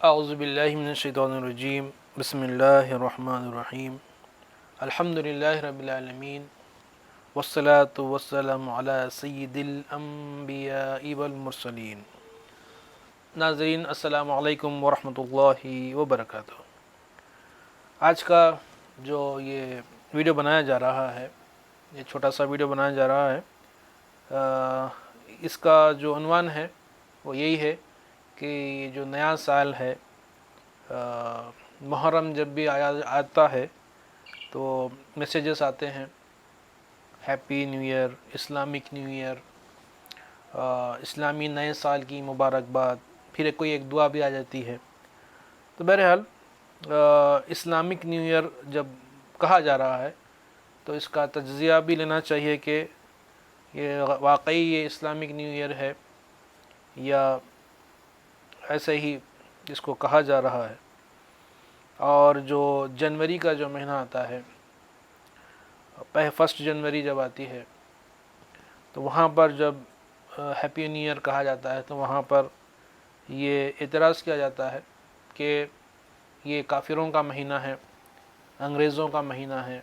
اعوذ باللہ من الشیطان الرجیم بسم اللہ الرحمن الرحیم الحمد للہ رب العالمین والصلاة والسلام علی سید الانبیاء والمرسلین۔ ناظرین السلام علیکم ورحمۃ اللہ وبرکاتہ۔ آج کا جو یہ ویڈیو بنایا جا رہا ہے، یہ چھوٹا سا ویڈیو بنایا جا رہا ہے، اس کا جو عنوان ہے وہ یہی ہے کہ جو نیا سال ہے، محرم جب بھی آتا ہے تو میسیجز آتے ہیں، happy new year, Islamic new year, اسلامی نئے سال کی مبارکباد، پھر کوئی ایک دعا بھی آ جاتی ہے۔ تو بہرحال اسلامک نیو ایئر جب کہا جا رہا ہے تو اس کا تجزیہ بھی لینا چاہیے کہ یہ واقعی یہ اسلامک نیو ایئر ہے یا ایسے ہی اس کو کہا جا رہا ہے۔ اور جو جنوری کا جو مہینہ آتا ہے، 1 جنوری جب آتی ہے تو وہاں پر جب ہیپی نیو ایئر کہا جاتا ہے تو وہاں پر یہ اعتراض کیا جاتا ہے کہ یہ کافروں کا مہینہ ہے، انگریزوں کا مہینہ ہے،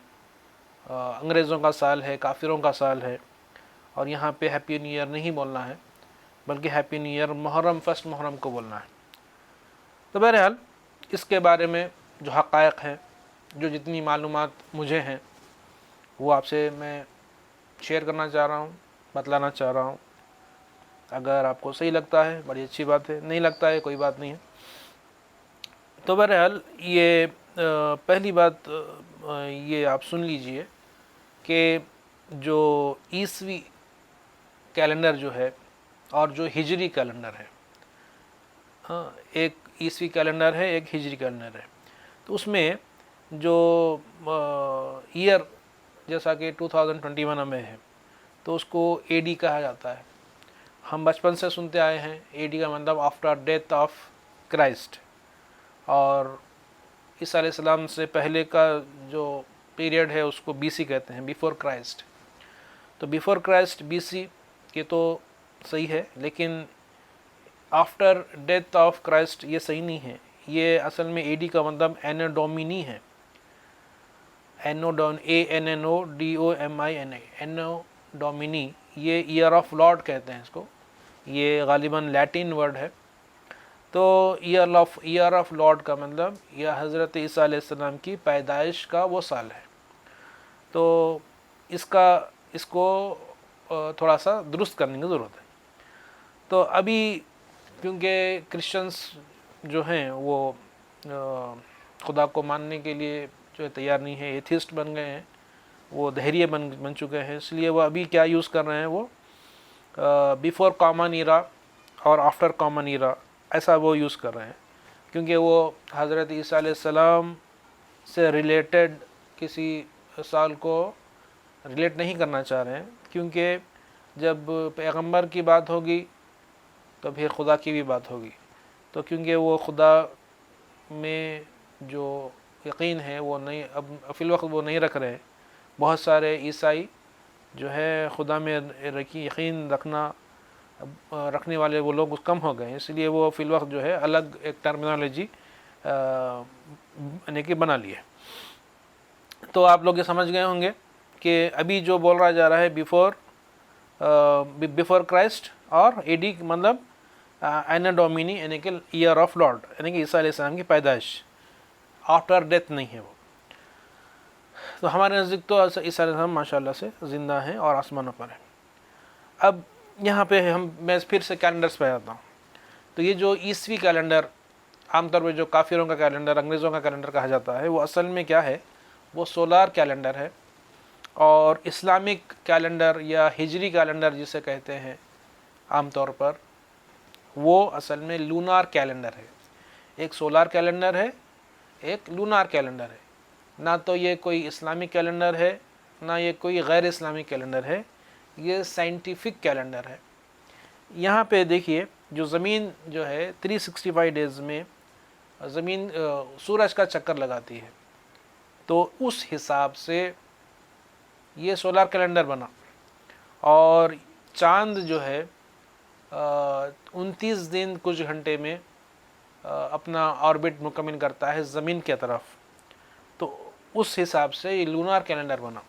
انگریزوں کا سال ہے، کافروں کا سال ہے، اور یہاں پہ ہیپی نیو ایئر نہیں بولنا ہے بلکہ ہیپی نیو ایئر محرم 1 محرم کو بولنا ہے۔ تو بہرحال اس کے بارے میں جو حقائق ہیں، جو جتنی معلومات مجھے ہیں وہ آپ سے میں شیئر کرنا چاہ رہا ہوں، بتلانا چاہ رہا ہوں۔ اگر آپ کو صحیح لگتا ہے بڑی اچھی بات ہے، نہیں لگتا ہے کوئی بات نہیں ہے۔ تو بہرحال یہ پہلی بات یہ آپ سن لیجئے کہ جو عیسوی کیلنڈر جو ہے اور جو ہجری کیلنڈر ہے، ایک عیسوی کیلنڈر ہے، ایک ہجری کیلنڈر ہے، تو اس میں جو ایئر جیسا کہ 2021 میں ہے تو اس کو اے ڈی کہا جاتا ہے۔ ہم بچپن سے سنتے آئے ہیں اے ڈی کا مطلب آفٹر ڈیتھ آف کرائسٹ، اور عیسیٰ علیہ السلام سے پہلے کا جو پیریڈ ہے اس کو بی سی کہتے ہیں، بیفور کرائسٹ۔ تو بیفور کرائسٹ بی سی یہ تو صحیح ہے، لیکن آفٹر ڈیتھ آف کرائسٹ یہ صحیح نہیں ہے۔ یہ اصل میں اے ڈی کا مطلب اینو ڈومینی ہے، اینو ڈومینی، یہ ایئر آف لارڈ کہتے ہیں اس کو، یہ غالباً لیٹن ورڈ ہے۔ تو ایئر آف لارڈ کا مطلب یہ حضرت عیسیٰ علیہ السلام کی پیدائش کا وہ سال ہے۔ تو اس کو تھوڑا سا درست کرنے کی ضرورت ہے۔ تو ابھی کیونکہ کرسچنس جو ہیں وہ خدا کو ماننے کے لیے جو ہے تیار نہیں ہے، ایتھیسٹ بن گئے ہیں، وہ دہریے بن چکے ہیں، اس لیے وہ ابھی کیا یوز کر رہے ہیں، وہ بیفور کامن ایرا اور آفٹر کامن ایرا ایسا وہ یوز کر رہے ہیں، کیونکہ وہ حضرت عیسیٰ علیہ السلام سے ریلیٹڈ کسی سال کو ریلیٹ نہیں کرنا چاہ رہے ہیں، کیونکہ جب پیغمبر کی بات ہوگی تو پھر خدا کی بھی بات ہوگی۔ تو کیونکہ وہ خدا میں جو یقین ہے وہ نہیں، اب فی الوقت وہ نہیں رکھ رہے، بہت سارے عیسائی جو ہے خدا میں یقین رکھنے والے وہ لوگ کم ہو گئے ہیں، اس لیے وہ فی الوقت جو ہے الگ ایک ٹرمینالوجی یعنی کہ بنا لی ہے۔ تو آپ لوگ یہ سمجھ گئے ہوں گے کہ ابھی جو بول رہا جا رہا ہے بیفور کرائسٹ، اور اے ڈی مطلب اینو ڈومینی یعنی کہ ایئر آف لارڈ، یعنی کہ عیسیٰ علیہ السلام کی پیدائش، آفٹر ڈیتھ نہیں ہے وہ۔ تو ہمارے نزدیک تو عیسیٰ علیہ السلام ماشاء اللہ سے زندہ ہیں اور آسمانوں پر ہیں۔ اب یہاں پہ میں پھر سے کیلنڈرز پہ آتا ہوں۔ تو یہ جو عیسوی کیلنڈر عام طور پہ جو کافروں کا کیلنڈر، انگریزوں کا کیلنڈر کہا جاتا ہے، وہ اصل میں کیا ہے، وہ سولار کیلنڈر ہے، اور اسلامک کیلنڈر یا ہجری کیلنڈر جسے کہتے ہیں عام طور پر، وہ اصل میں لونار کیلنڈر ہے۔ ایک سولار کیلنڈر ہے، ایک لونار کیلنڈر ہے۔ نہ تو یہ کوئی اسلامک کیلنڈر ہے، نہ یہ کوئی غیر اسلامک کیلنڈر ہے، یہ سائنٹیفک کیلنڈر ہے۔ یہاں پہ دیکھیے جو زمین جو ہے 365 ڈیز میں زمین سورج کا چکر لگاتی ہے، تو اس حساب سے یہ سولار کیلنڈر بنا، اور چاند جو ہے 29 دن کچھ گھنٹے میں اپنا آربٹ مکمل کرتا ہے زمین کی طرف، تو اس حساب سے یہ لونار کیلنڈر بنا۔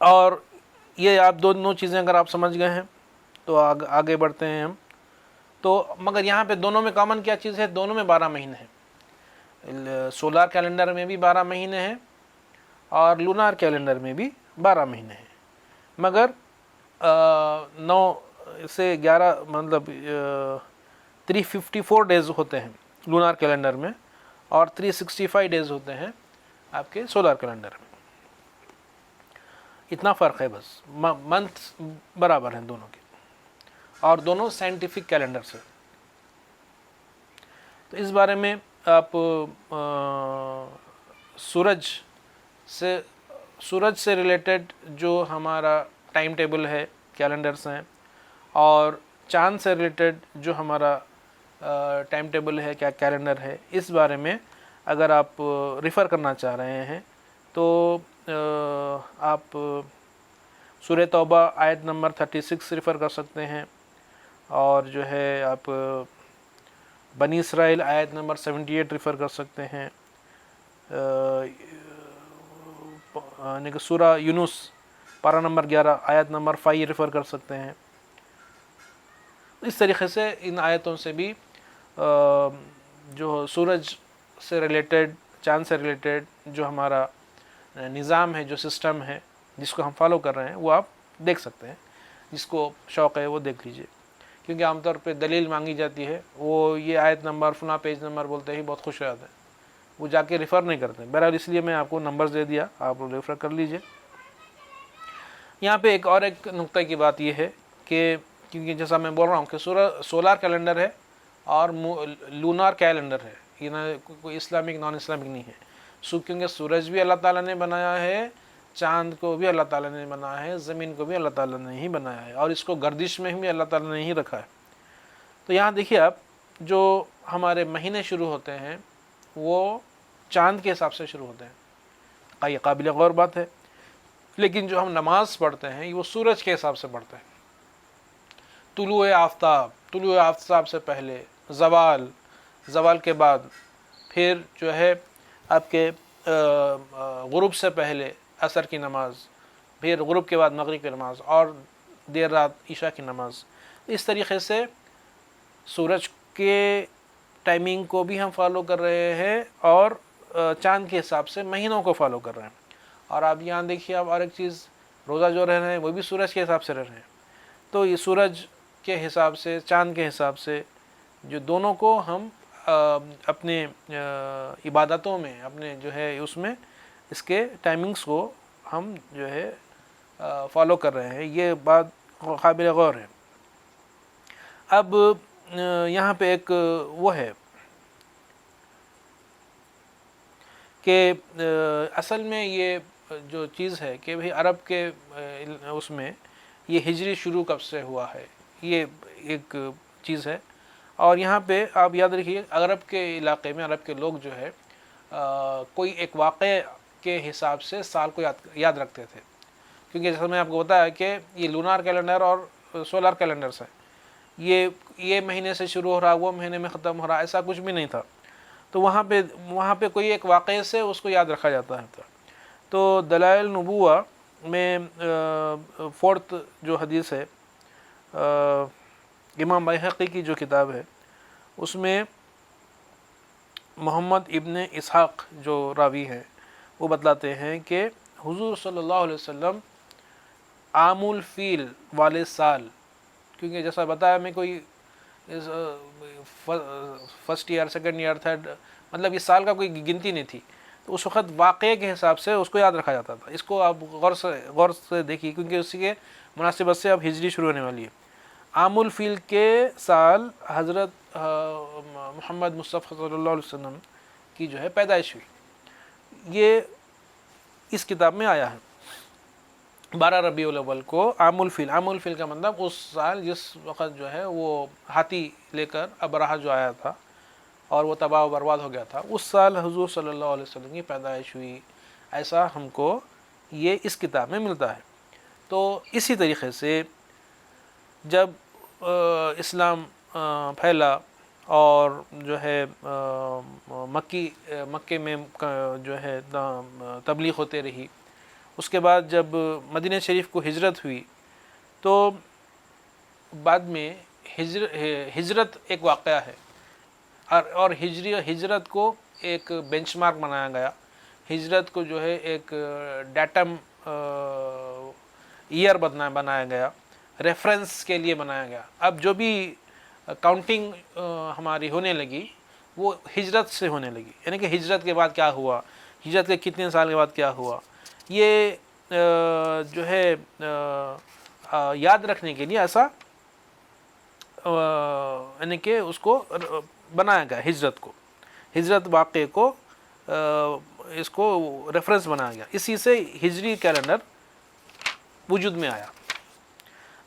اور یہ آپ دونوں چیزیں اگر آپ سمجھ گئے ہیں تو آگے بڑھتے ہیں ہم۔ تو مگر یہاں پہ دونوں میں کامن کیا چیز ہے؟ دونوں میں 12 مہینے ہیں، سولار کیلنڈر میں بھی 12 مہینے ہیں اور لونار کیلنڈر میں بھی 12 مہینے ہیں، مگر 9 سے 11 مطلب 354 ڈیز ہوتے ہیں لونار کیلنڈر میں اور 365 ڈیز ہوتے ہیں آپ کے سولار کیلنڈر میں۔ اتنا فرق ہے بس، منتھ برابر ہیں دونوں کے، اور دونوں سائنٹیفک کیلنڈر سے۔ تو اس بارے میں آپ سورج سے ریلیٹڈ جو ہمارا ٹائم ٹیبل ہے، کیلنڈرز ہیں، اور چاند سے ریلیٹڈ جو ہمارا ٹائم ٹیبل ہے، کیا کیلنڈر ہے، اس بارے میں اگر آپ ریفر کرنا چاہ رہے ہیں تو آپ سورہ توبہ آیت نمبر 36 ریفر کر سکتے ہیں، اور جو ہے آپ بنی اسرائیل آیت نمبر 78 ریفر کر سکتے ہیں، یعنی کہ سورہ یونس پارہ نمبر 11 آیت نمبر 5 ریفر کر سکتے ہیں۔ اس طریقے سے ان آیتوں سے بھی جو سورج سے ریلیٹڈ، چاند سے ریلیٹڈ جو ہمارا نظام ہے، جو سسٹم ہے جس کو ہم فالو کر رہے ہیں، وہ آپ دیکھ سکتے ہیں۔ جس کو شوق ہے وہ دیکھ لیجئے، کیونکہ عام طور پہ دلیل مانگی جاتی ہے، وہ یہ آیت نمبر فلاں پیج نمبر بولتے ہی بہت خوش ہو جاتے ہیں، وہ جا کے ریفر نہیں کرتے۔ بہرحال اس لیے میں آپ کو نمبرز دے دیا، آپ ریفر کر لیجئے۔ یہاں پہ ایک نقطہ کی بات یہ ہے کہ کیونکہ جیسا میں بول رہا ہوں کہ سولار کیلنڈر ہے اور لونار کیلنڈر ہے، یہ کوئی اسلامک نان اسلامک نہیں ہے، کیونکہ سورج بھی اللہ تعالیٰ نے بنایا ہے، چاند کو بھی اللہ تعالیٰ نے بنایا ہے، زمین کو بھی اللہ تعالیٰ نے ہی بنایا ہے، اور اس کو گردش میں بھی اللہ تعالیٰ نے ہی رکھا ہے۔ تو یہاں دیکھیے آپ، جو ہمارے مہینے شروع ہوتے ہیں وہ چاند کے حساب سے شروع ہوتے ہیں، یہ قابل غور بات ہے، لیکن جو ہم نماز پڑھتے ہیں وہ سورج کے حساب سے پڑھتے ہیں۔ طلوع آفتاب سے پہلے، زوال کے بعد، پھر جو ہے آپ کے غروب سے پہلے عصر کی نماز، پھر غروب کے بعد مغرب کی نماز، اور دیر رات عشاء کی نماز۔ اس طریقے سے سورج کے ٹائمنگ کو بھی ہم فالو کر رہے ہیں اور چاند کے حساب سے مہینوں کو فالو کر رہے ہیں۔ اور آپ یہاں دیکھیے، آپ اور ایک چیز، روزہ جو رہ رہے ہیں وہ بھی سورج کے حساب سے رہ رہے ہیں۔ تو یہ سورج کے حساب سے، چاند کے حساب سے، جو دونوں کو ہم اپنے عبادتوں میں، اپنے جو ہے اس میں، اس کے ٹائمنگز کو ہم جو ہے فالو کر رہے ہیں، یہ بات قابل غور ہے۔ اب یہاں پہ ایک وہ ہے کہ اصل میں یہ جو چیز ہے کہ بھئی عرب کے اس میں یہ ہجری شروع کب سے ہوا ہے، یہ ایک چیز ہے۔ اور یہاں پہ آپ یاد رکھیے، عرب کے علاقے میں عرب کے لوگ جو ہے کوئی ایک واقعے کے حساب سے سال کو یاد رکھتے تھے، کیونکہ جیسا میں آپ کو بتایا کہ یہ لونار کیلنڈر اور سولار کیلنڈرز ہیں، یہ مہینے سے شروع ہو رہا، وہ مہینے میں ختم ہو رہا، ایسا کچھ بھی نہیں تھا۔ تو وہاں پہ کوئی ایک واقعے سے اس کو یاد رکھا جاتا ہے۔ تو دلائل نبوہ میں 4 جو حدیث ہے، امام بیہقی کی جو کتاب ہے، اس میں محمد ابن اسحاق جو راوی ہیں وہ بتلاتے ہیں کہ حضور صلی اللہ علیہ وسلم عام الفیل والے سال، کیونکہ جیسا بتایا میں، کوئی first year, second year, third, مطلب اس سال کا کوئی گنتی نہیں تھی، تو اس وقت واقعے کے حساب سے اس کو یاد رکھا جاتا تھا۔ اس کو آپ غور سے دیکھیے، کیونکہ اسی کے مناسبت سے اب ہجری شروع ہونے والی ہے۔ عام الفیل کے سال حضرت محمد مصطفیٰ صلی اللہ علیہ وسلم کی جو ہے پیدائش ہوئی، یہ اس کتاب میں آیا ہے۔ 12 ربیع الاول کو عام الفیل کا مطلب اس سال جس وقت جو ہے وہ ہاتھی لے کر ابرہہ جو آیا تھا اور وہ تباہ و برباد ہو گیا تھا، اس سال حضور صلی اللہ علیہ وسلم کی پیدائش ہوئی، ایسا ہم کو یہ اس کتاب میں ملتا ہے۔ تو اسی طریقے سے جب اسلام پھیلا اور جو ہے مکے میں جو ہے تبلیغ ہوتے رہی. اس کے بعد جب مدینہ شریف کو ہجرت ہوئی تو بعد میں ہجرت ایک واقعہ ہے اور ہجرت کو ایک بینچ مارک بنایا گیا. ہجرت کو جو ہے ایک ڈیٹم ایئر بنایا گیا, ریفرنس کے لیے بنایا گیا. اب جو بھی کاؤنٹنگ ہماری ہونے لگی وہ ہجرت سے ہونے لگی, یعنی کہ ہجرت کے بعد کیا ہوا, ہجرت کے کتنے سال کے بعد کیا ہوا, یہ جو ہے یاد رکھنے کے لیے ایسا یعنی کہ اس کو بنایا گیا. ہجرت واقعے کو اس کو ریفرنس بنایا گیا. اسی سے ہجری کیلنڈر وجود میں آیا.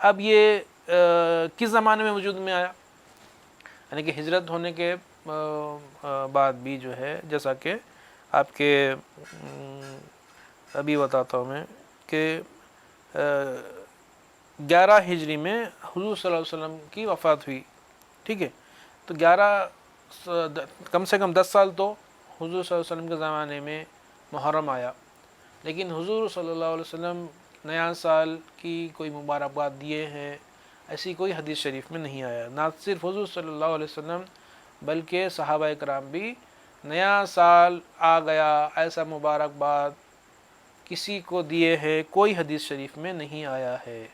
اب یہ کس زمانے میں وجود میں آیا, یعنی کہ ہجرت ہونے کے بعد بھی جو ہے, جیسا کہ آپ کے ابھی بتاتا ہوں میں کہ 11 ہجری میں حضور صلی اللہ علیہ وسلم کی وفات ہوئی. ٹھیک ہے, تو 11 کم سے کم 10 سال تو حضور صلی اللہ علیہ وسلم کے زمانے میں محرم آیا, لیکن حضور صلی اللہ علیہ وسلم نیا سال کی کوئی مبارکباد دیے ہیں ایسی کوئی حدیث شریف میں نہیں آیا. نہ صرف حضور صلی اللہ علیہ وسلم بلکہ صحابہ کرام بھی نیا سال آ گیا ایسا مبارکباد کسی کو دیے ہیں کوئی حدیث شریف میں نہیں آیا ہے.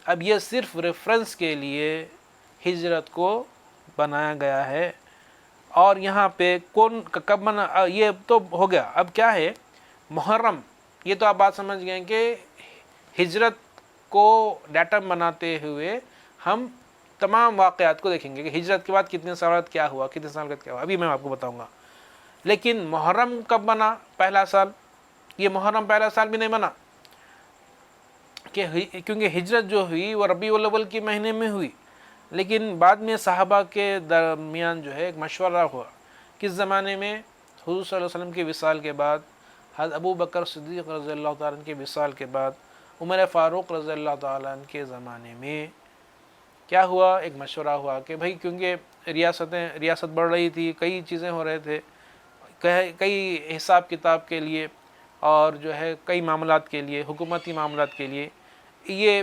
اب یہ صرف ریفرنس کے لیے ہجرت کو بنایا گیا ہے. اور یہاں پہ کون کب بنا, یہ تو ہو گیا. اب کیا ہے محرم, یہ تو آپ بات سمجھ گئے کہ ہجرت کو ڈیٹم بناتے ہوئے ہم تمام واقعات کو دیکھیں گے کہ ہجرت کے بعد کتنے سال بعد کیا ہوا, کتنے سال بعد کیا ہوا, ابھی میں آپ کو بتاؤں گا. لیکن محرم کب بنا, پہلا سال, یہ محرم پہلا سال بھی نہیں بنا کیونکہ ہجرت جو ہوئی وہ ربیع الاول کے مہینے میں ہوئی. لیکن بعد میں صحابہ کے درمیان جو ہے ایک مشورہ ہوا. کس زمانے میں, حضور صلی اللہ علیہ وسلم کے وصال کے بعد, حضرت ابو بکر صدیق رضی اللہ تعالیٰ عنہ کے وصال کے بعد, عمر فاروق رضی اللہ تعالیٰ عنہ کے زمانے میں کیا ہوا, ایک مشورہ ہوا کہ بھائی کیونکہ ریاست بڑھ رہی تھی, کئی چیزیں ہو رہے تھے, کئی حساب کتاب کے لیے اور جو ہے کئی معاملات کے لیے, حکومتی معاملات کے لیے یہ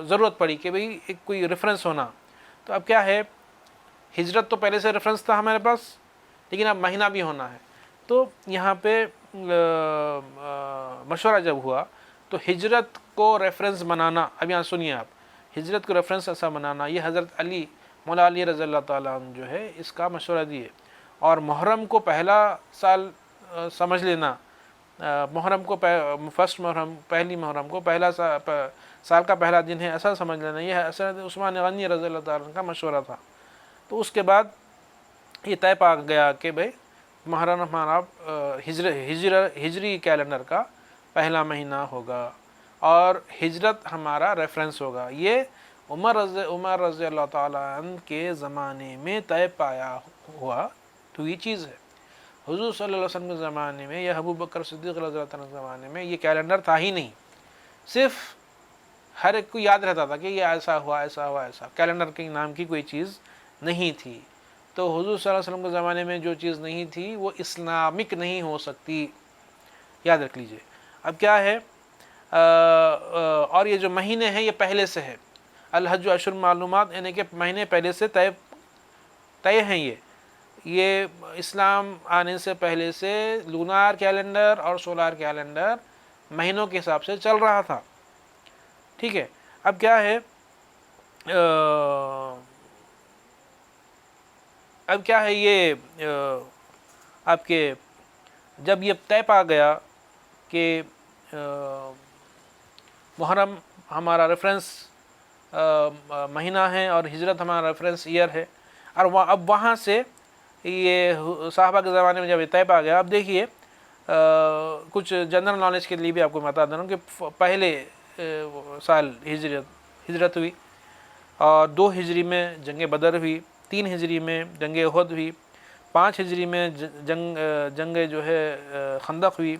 ضرورت پڑی کہ بھئی ایک کوئی ریفرنس ہونا. تو اب کیا ہے, ہجرت تو پہلے سے ریفرنس تھا ہمارے پاس, لیکن اب مہینہ بھی ہونا ہے. تو یہاں پہ مشورہ جب ہوا تو ہجرت کو ریفرنس بنانا, اب یہاں سنیے آپ, ہجرت کو ریفرنس ایسا بنانا, یہ حضرت علی مولا علی رضی اللہ تعالیٰ عنہ جو ہے اس کا مشورہ دیے. اور محرم کو پہلا سال سمجھ لینا, محرم کو فرسٹ محرم, پہلی محرم کو پہلا سال کا پہلا دن ہے ایسا سمجھ لینا. یہ حضرت عثمان غنی رضی اللہ تعالیٰ عنہ کا مشورہ تھا. تو اس کے بعد یہ طے پا گیا کہ بھئی محرم ہمارا ہجری کیلنڈر کا پہلا مہینہ ہوگا اور ہجرت ہمارا ریفرنس ہوگا. یہ عمر رضی اللہ تعالیٰ عنہ کے زمانے میں طے پایا ہوا تو یہ چیز ہے. حضور صلی اللہ علیہ وسلم کے زمانے میں یا ابو بکر صدیق رضی اللہ عنہ کے زمانے میں یہ کیلنڈر تھا ہی نہیں. صرف ہر ایک کو یاد رہتا تھا کہ یہ ایسا ہوا ایسا ہوا ایسا, کیلنڈر کے نام کی کوئی چیز نہیں تھی. تو حضور صلی اللہ علیہ وسلم کے زمانے میں جو چیز نہیں تھی وہ اسلامک نہیں ہو سکتی, یاد رکھ لیجئے. اب کیا ہے, اور یہ جو مہینے ہیں یہ پہلے سے ہے, الحج اشہر معلومات, یعنی کہ مہینے پہلے سے طے ہیں. یہ اسلام آنے سے پہلے سے لونار کیلنڈر اور سولار کیلنڈر مہینوں کے حساب سے چل رہا تھا. ٹھیک ہے, اب کیا ہے, یہ آپ کے جب یہ طے پا گیا کہ محرم ہمارا ریفرنس مہینہ ہے اور ہجرت ہمارا ریفرنس ایئر ہے, اور اب وہاں سے یہ صحابہ کے زمانے میں جب یہ طے پا گیا. اب دیکھیے کچھ جنرل نالج کے لیے بھی آپ کو بتا دے رہا ہوں کہ پہلے سال ہجرت ہوئی, اور 2 ہجری میں جنگ بدر ہوئی, 3 ہجری میں جنگ احد ہوئی, 5 ہجری میں جنگ جو ہے خندق ہوئی,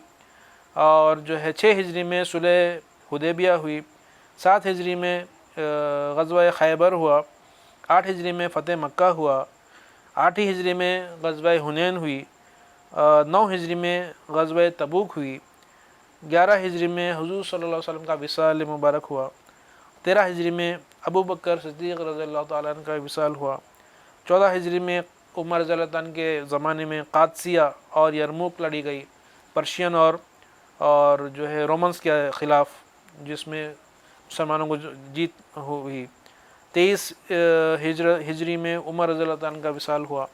اور جو ہے 6 ہجری میں صلح حدیبیہ ہوئی, 7 ہجری میں غزوہ خیبر ہوا, 8 ہجری میں فتح مکہ ہوا, 8 ہجری میں غزوہ حنین ہوئی، 9 ہجری میں غزوہ تبوک ہوئی، 11 ہجری میں حضور صلی اللہ علیہ وسلم کا وصال مبارک ہوا، 13 ہجری میں ابو بکر صدیق رضی اللہ تعالیٰ عنہ کا وصال ہوا، 14 ہجری میں عمر رضی اللہ عنہ کے زمانے میں قادسیہ اور یرموک لڑی گئی، پرشین اور جو ہے رومنس کے خلاف، جس میں مسلمانوں کو جیت ہوئی۔ 23 ہجری میں عمر رضی اللہ عنہ کا وصال ہوا،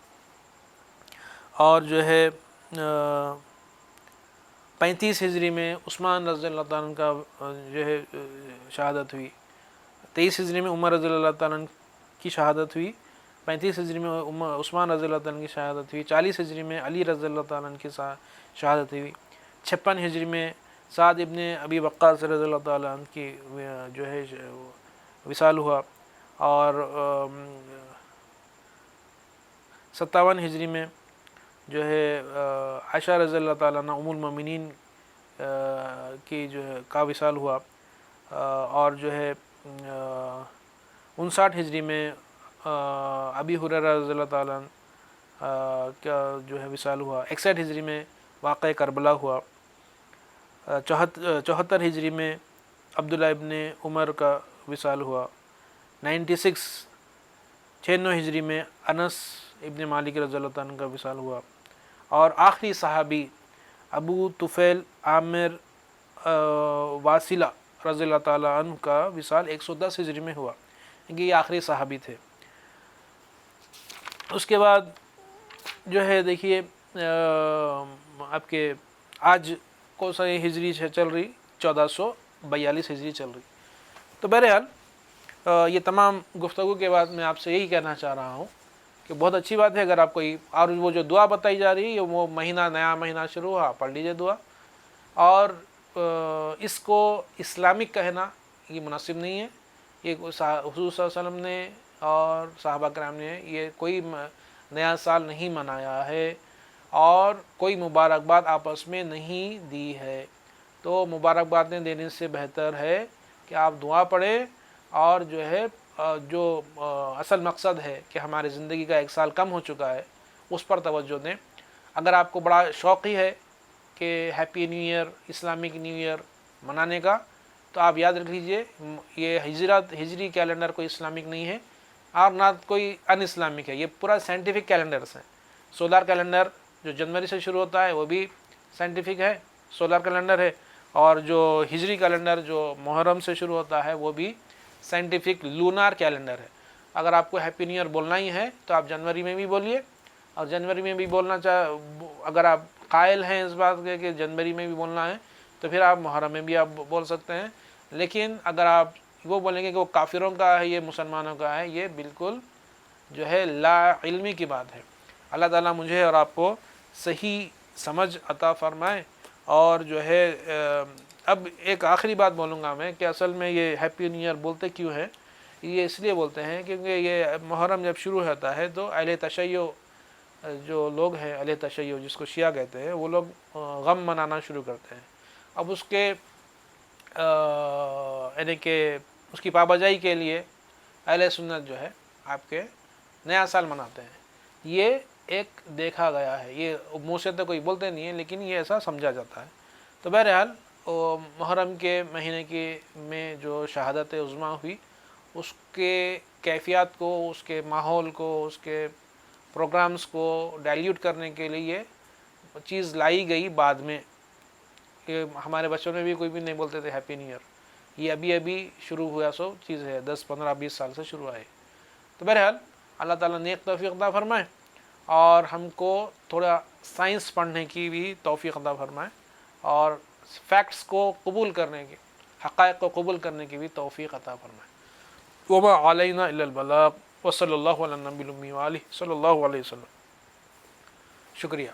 اور جو ہے 35 ہجری میں عثمان رضی اللہ عنہ کا جو ہے شہادت ہوئی۔ 23 ہجری میں عمر رضی اللہ عنہ کی شہادت ہوئی، 35 ہجری میں عثمان رضی اللہ عنہ کی شہادت ہوئی، 40 ہجری میں علی رضی اللہ عنہ کی شہادت ہوئی، 56 ہجری میں سعد ابن ابی وقاص رضی اللہ تعالیٰ عنہ کی جو ہے وصال ہوا، اور 57 ہجری میں جو ہے عائشہ رضی اللہ تعالیٰ عنہ ام المومنین کی جو ہے کا وصال ہوا، اور جو ہے 59 ہجری میں ابی ہریرہ رضی اللہ تعالیٰ عنہ کا جو ہے وصال ہوا، 61 ہجری میں واقعہ کربلا ہوا، 74 ہجری میں عبداللہ ابن عمر کا وصال ہوا، 96 ہجری میں انس ابن مالک رضی اللہ عنہ کا وصال ہوا، اور آخری صحابی ابو طفیل عامر واصلہ رضی اللہ تعالیٰ عنہ کا وصال 110 ہجری میں ہوا، کیونکہ یہ آخری صحابی تھے۔ اس کے بعد جو ہے دیکھیے آپ کے آج کون سا ہجری چل رہی، 1442 ہجری چل رہی۔ تو بہرحال یہ تمام گفتگو کے بعد میں آپ سے یہی کہنا چاہ رہا ہوں کہ بہت اچھی بات ہے اگر آپ کوئی، اور وہ جو دعا بتائی جا رہی ہے وہ نیا مہینہ شروع ہوا، پڑھ لیجئے دعا، اور اس کو اسلامک کہنا یہ مناسب نہیں ہے، یہ حضور صلی اللہ علیہ وسلم نے اور صحابہ کرام نے یہ کوئی نیا سال نہیں منایا ہے، اور کوئی مبارکباد آپس میں نہیں دی ہے۔ تو مبارکبادیں دینے سے بہتر ہے کہ آپ دعا پڑھیں، اور جو ہے جو اصل مقصد ہے کہ ہماری زندگی کا 1 سال کم ہو چکا ہے اس پر توجہ دیں۔ اگر آپ کو بڑا شوق ہی ہے کہ happy new year, Islamic new year منانے کا، تو آپ یاد رکھ لیجئے یہ ہجری کیلنڈر کوئی اسلامک نہیں ہے، اور نہ کوئی ان اسلامک ہے، یہ پورا سائنٹیفک کیلنڈرز ہیں۔ سولار کیلنڈر جو جنوری سے شروع ہوتا ہے وہ بھی سائنٹیفک ہے، سولار کیلنڈر ہے، اور جو ہجری کیلنڈر جو محرم سے شروع ہوتا ہے وہ بھی سائنٹیفک لونار کیلنڈر ہے۔ اگر آپ کو ہیپی نیو ایئر بولنا ہی ہے تو آپ جنوری میں بھی بولیے، اور جنوری میں بھی بولنا اگر آپ قائل ہیں اس بات کے کہ جنوری میں بھی بولنا ہے تو پھر آپ محرم میں بھی آپ بول سکتے ہیں، لیکن اگر آپ وہ بولیں گے کہ وہ کافروں کا ہے یہ مسلمانوں کا ہے، یہ بالکل جو ہے لا علمی کی بات ہے۔ اللہ تعالیٰ مجھے اور آپ کو صحیح سمجھ عطا فرمائے۔ اور جو ہے اب ایک آخری بات بولوں گا میں کہ اصل میں یہ ہیپی نیو ایئر بولتے کیوں ہیں؟ یہ اس لیے بولتے ہیں کیونکہ یہ محرم جب شروع ہوتا ہے تو اہل تشیع جو لوگ ہیں، اہل تشیع جس کو شیعہ کہتے ہیں، وہ لوگ غم منانا شروع کرتے ہیں۔ اب اس کے یعنی کہ اس کی پابجائی کے لیے اہل سنت جو ہے آپ کے نیا سال مناتے ہیں۔ یہ ایک دیکھا گیا ہے، یہ منہ سے تو کوئی بولتے نہیں ہے لیکن یہ ایسا سمجھا جاتا ہے۔ تو بہرحال محرم کے مہینے میں جو شہادت عظمیٰ ہوئی، اس کے کیفیات کو، اس کے ماحول کو، اس کے پروگرامز کو ڈائلیوٹ کرنے کے لیے یہ چیز لائی گئی بعد میں، کہ ہمارے بچوں میں بھی کوئی بھی نہیں بولتے تھے ہیپی نیو ایئر، یہ ابھی شروع ہوا سو چیز ہے، 10 15 20 سال سے شروع آئے۔ تو بہرحال اللہ تعالیٰ نیک توفیق عطا فرمائے، اور ہم کو تھوڑا سائنس پڑھنے کی بھی توفیق عطا فرمائے، اور فیکٹس کو قبول کرنے کی، حقائق کو قبول کرنے کی بھی توفیق عطا فرمائے۔ وما علینا الا البلاغ، وصلی اللہ علی النبی الأمی وآلہ صلی اللہ علیہ وسلم۔ شکریہ۔